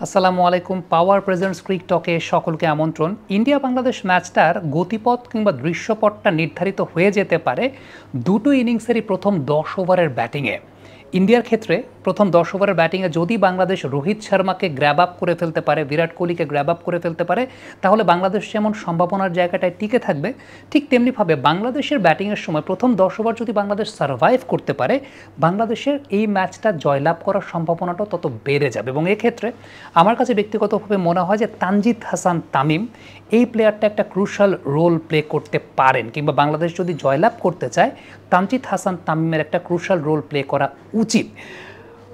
আসসালামু আলাইকুম। পাওয়ার প্রেজেন্টস ক্রিক টকে সকলকে আমন্ত্রণ। ইন্ডিয়া বাংলাদেশ ম্যাচটার গতিপথ কিংবা দৃশ্যপটটা নির্ধারিত হয়ে যেতে পারে দুটো ইনিংসেরই প্রথম ১০ ওভারের ব্যাটিংয়ে। ইন্ডিয়ার ক্ষেত্রে প্রথম ১০ ওভারের ব্যাটিংয়ে যদি বাংলাদেশ রোহিত শর্মাকে গ্র্যাব আপ করে ফেলতে পারে, বিরাট কোহলিকে গ্র্যাব আপ করে ফেলতে পারে, তাহলে বাংলাদেশ যেমন সম্ভাবনার জায়গাটায় টিকে থাকবে, ঠিক তেমনিভাবে বাংলাদেশের ব্যাটিংয়ের সময় প্রথম ১০ ওভার যদি বাংলাদেশ সার্ভাইভ করতে পারে, বাংলাদেশের এই ম্যাচটা জয়লাভ করার সম্ভাবনাটাও তত বেড়ে যাবে। এবং এক্ষেত্রে আমার কাছে ব্যক্তিগতভাবে মনে হয় যে তানজিদ হাসান তামিম এই প্লেয়ারটা একটা ক্রুশাল রোল প্লে করতে পারেন, কিংবা বাংলাদেশ যদি জয়লাভ করতে চায় তানজিদ হাসান তামিমের একটা ক্রুশাল রোল প্লে করা উচিত।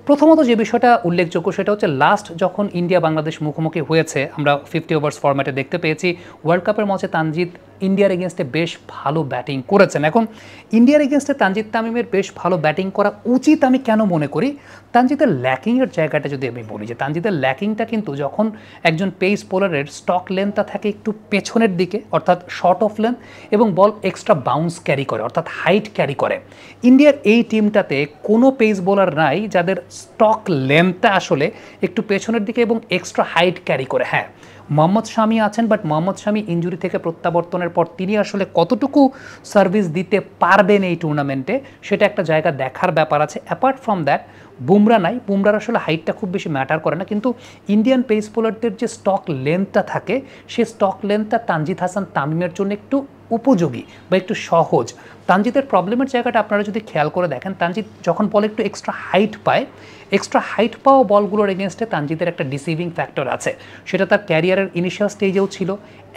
প্রথমত যে বিষয়টা উল্লেখযোগ্য সেটা হচ্ছে লাস্ট যখন ইন্ডিয়া বাংলাদেশ মুখোমুখি হয়েছে, আমরা 50 ওভার্স ফরম্যাটে দেখতে পেয়েছি ওয়ার্ল্ড কাপের ম্যাচে তানজিদ ইন্ডিয়ার এগেনস্টে বেশ ভালো ব্যাটিং করেছেন। এখন ইন্ডিয়ার এগেনস্টে তানজিদ তামিমের বেশ ভালো ব্যাটিং করা উচিত আমি কেন মনে করি? তানজিদের ল্যাকিংয়ের জায়গাটা যদি আমি বলি, যে তানজিদের ল্যাকিংটা কিন্তু যখন একজন পেস বোলারের স্টক লেন্থটা থাকে একটু পেছনের দিকে, অর্থাৎ শর্ট অফ লেন্থ, এবং বল এক্সট্রা বাউন্স ক্যারি করে, অর্থাৎ হাইট ক্যারি করে। ইন্ডিয়ার এই টিমটাতে কোনো পেস বোলার নাই যাদের স্টক লেন্থটা আসলে একটু পেছনের দিকে এবং এক্সট্রা হাইট ক্যারি করে। হ্যাঁ, মোহাম্মদ শামি আছেন, বাট মোহাম্মদ শামি ইনজুরি থেকে প্রত্যাবর্তনের পর তিনি আসলে কতটুকু সার্ভিস দিতে পারবেন এই টুর্নামেন্টে, সেটা একটা জায়গা দেখার ব্যাপার আছে। অ্যাপার্ট ফ্রম দ্যাট বুমরা নাই, বুমরার আসলে হাইটটা খুব বেশি ম্যাটার করে না, কিন্তু ইন্ডিয়ান পেস বোলারদের যে স্টক লেন্থটা থাকে সেই স্টক লেন্থটা তানজিদ হাসান তামিমের জন্য একটু উপযোগী বা একটু সহজ। তানজিদের প্রবলেমের জায়গাটা আপনারা যদি খেয়াল করে দেখেন, তানজিদ যখন বলে একটু এক্সট্রা হাইট পায়, এক্সট্রা হাইট পাওয়া বলগুলোর এগেনস্টে তানজিদের একটা ডিসিভিং ফ্যাক্টর আছে। সেটা তার ক্যারিয়ারের ইনিশিয়াল স্টেজেও ছিল,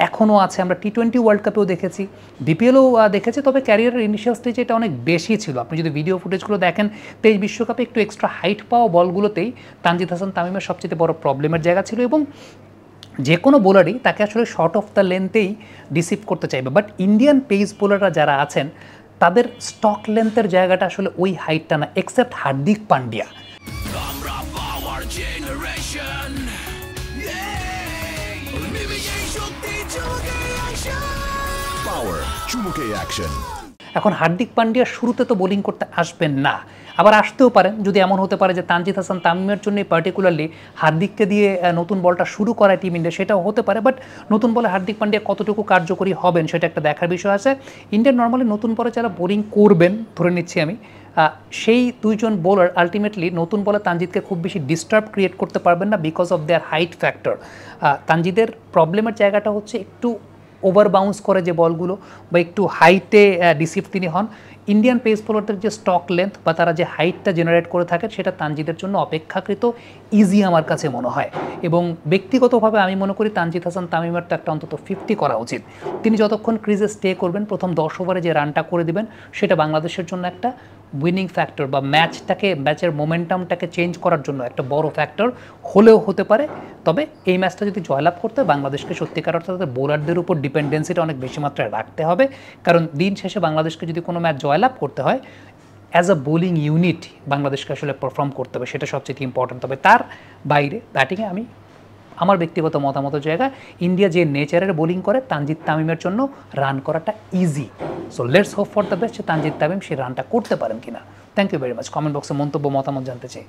এখনও আছে। আমরা টি-20 ওয়ার্ল্ড কাপেও দেখেছি, বিপিএলও দেখেছি, তবে ক্যারিয়ারের ইনিশিয়াল স্টেজে এটা অনেক বেশি ছিল। আপনি যদি ভিডিও ফুটেজগুলো দেখেন, তেইশ বিশ্বকাপে একটু এক্সট্রা হাইট পাওয়া বলগুলোতেই তানজিদ হাসান তামিমের সবচেয়ে বড় প্রবলেমের জায়গা ছিল, এবং যে কোনো বোলারই তাকে আসলে শর্ট অফ দ্য লেন্থেই ডিসিভ করতে চাইবে। বাট ইন্ডিয়ান পেস বোলাররা যারা আছেন তাদের স্টক লেন্থের জায়গাটা আসলে ওই হাইটটা না, এক্সেপ্ট হার্দিক পান্ডিয়া। এখন হার্দিক পান্ডিয়া শুরুতে তো বোলিং করতে আসবেন না, আবার আসতেও পারেন। যদি এমন হতে পারে যে তানজিদ হাসান তামিমের জন্য পার্টিকুলারলি হার্দিককে দিয়ে নতুন বলটা শুরু করায় টিম ইন্ডিয়া, সেটাও হতে পারে। বাট নতুন বলে হার্দিক পান্ডিয়া কতটুকু কার্যকরী হবেন সেটা একটা দেখার বিষয় আছে। ইন্ডিয়ার নর্মালি নতুন বলে যারা বোলিং করবেন, ধরে নিচ্ছি আমি, সেই দুইজন বোলার আলটিমেটলি নতুন বলে তানজিদকে খুব বেশি ডিস্টার্ব ক্রিয়েট করতে পারবেন না because of their height factor. তানজিদের প্রবলেমের জায়গাটা হচ্ছে একটু ওভার বাউন্স করে যে বলগুলো, বা একটু হাইটে ডিসিভ তিনি হন। ইন্ডিয়ান পেস বোলারদের যে স্টক লেন্থ বা তারা যে হাইটটা জেনারেট করে থাকে সেটা তানজিদের জন্য অপেক্ষাকৃত ইজি আমার কাছে মনে হয়। এবং ব্যক্তিগতভাবে আমি মনে করি তানজিদ হাসান তামিমের তো একটা অন্তত 50 করা উচিত। তিনি যতক্ষণ ক্রিজে স্টে করবেন, প্রথম 10 ওভারে যে রানটা করে দিবেন, সেটা বাংলাদেশের জন্য একটা উইনিং ফ্যাক্টর বা ম্যাচের মোমেন্টামটাকে চেঞ্জ করার জন্য একটা বড় ফ্যাক্টর হলেও হতে পারে। তবে এই ম্যাচটা যদি জয়লাভ করতে বাংলাদেশকে সত্যিকার অর্থে তাদের বোলারদের উপর ডিপেন্ডেন্সিটা অনেক বেশি মাত্রায় রাখতে হবে, কারণ দিন শেষে বাংলাদেশকে যদি কোনো ম্যাচ জয়লাভ করতে হয়, অ্যাজ আ বোলিং ইউনিট বাংলাদেশকে আসলে পারফর্ম করতে হবে, সেটা সবচেয়ে ইম্পর্টেন্ট। তবে তার বাইরে ব্যাটিংয়ে আমি আমার ব্যক্তিগত মতামতের জায়গা, ইন্ডিয়া যে নেচারের বোলিং করে তানজিদ তামিমের জন্য রান করাটা easy. So let's hope for the best, Tanzid Tamim সেই রানটা করতে পারেন কিনা। Thank you very much. Comment বক্সে মন্তব্য মতামত জানতে চাই।